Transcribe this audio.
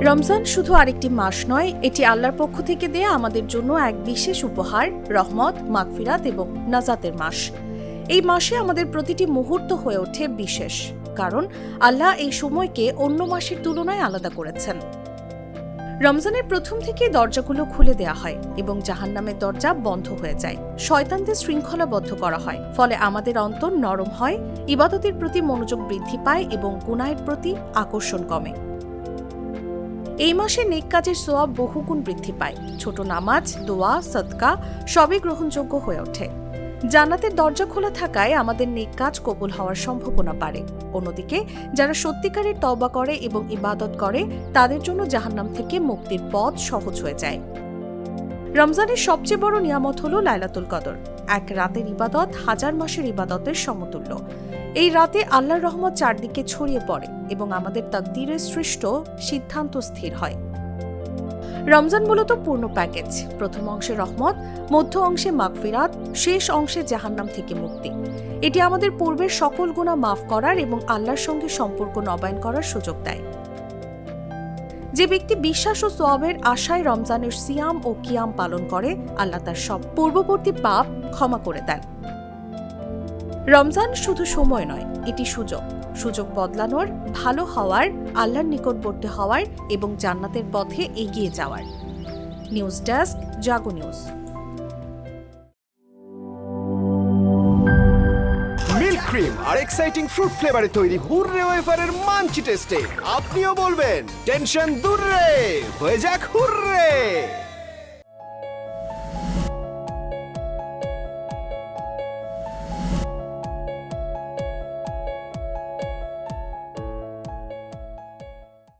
রমজান শুধু আরেকটি মাস নয়, এটি আল্লাহর পক্ষ থেকে দেয়া আমাদের জন্য এক বিশেষ উপহার, রহমত, মাগফিরাত এবং নাজাতের মাস। এই মাসে আমাদের প্রতিটি মুহূর্ত হয়ে ওঠে বিশেষ, কারণ আল্লাহ এই সময়কে অন্য মাসের তুলনায় আলাদা করেছেন। রমজানের প্রথম থেকেই দরজাগুলো খুলে দেয়া হয় এবং জাহান্নামের দরজা বন্ধ হয়ে যায়। শয়তানদের শৃঙ্খলাবদ্ধ করা হয়, ফলে আমাদের অন্তর নরম হয়, ইবাদতের প্রতি মনোযোগ বৃদ্ধি পায় এবং গুনাহের প্রতি আকর্ষণ কমে। এই মাসে নেক কাজের সোয়াব বহুগুণ বৃদ্ধি পায়। ছোট নামাজ, দোয়া, সদকা সবই গ্রহণযোগ্য হয়ে ওঠে। জান্নাতের দরজা খোলা থাকায় আমাদের নেক কাজ কবুল হওয়ার সম্ভাবনা বাড়ে। অন্যদিকে যারা সত্যিকারের তওবা করে এবং ইবাদত করে, তাদের জন্য জাহান্নাম থেকে মুক্তির পথ সহজ হয়ে যায়। রমজানের সবচেয়ে বড় নিয়ামত হল লাইলাতুল কদর। এক রাতের ইবাদত হাজার মাসের ইবাদতের সমতুল্য। এই রাতে আল্লাহর রহমত চারদিকে ছড়িয়ে পড়ে এবং আমাদের তাকদীরের সৃষ্ট সিদ্ধান্ত স্থির হয়। রমজান মূলত পূর্ণ প্যাকেজ। প্রথম অংশে রহমত, মধ্য অংশে মাগফিরাত, শেষ অংশে জাহান্নাম থেকে মুক্তি। এটি আমাদের পূর্বের সকল গুনাহ মাফ করার এবং আল্লাহর সঙ্গে সম্পর্ক নবায়ন করার সুযোগ দেয়। যে ব্যক্তি বিশ্বাস ও সোয়াবের আশায় রমজানের সিয়াম ও কিয়াম পালন করে, আল্লাহ তার সব পূর্ববর্তী পাপ ক্ষমা করে দেন। রমজান শুধু সময় নয়, এটি সুযোগ বদলানোর, ভালো হওয়ার, আল্লাহর নিকটবর্তী হওয়ার এবং জান্নাতের পথে এগিয়ে যাওয়ার। নিউজ ডেস্ক, জাগো নিউজ। মিল্ক ক্রিম আর এক্সাইটিং ফ্রুট ফ্লেভারে তৈরি হুররে ওয়েফারের মানচি টেস্টে আপনিও বলবেন টেনশন দূর রে, হয়ে যাক হুররে।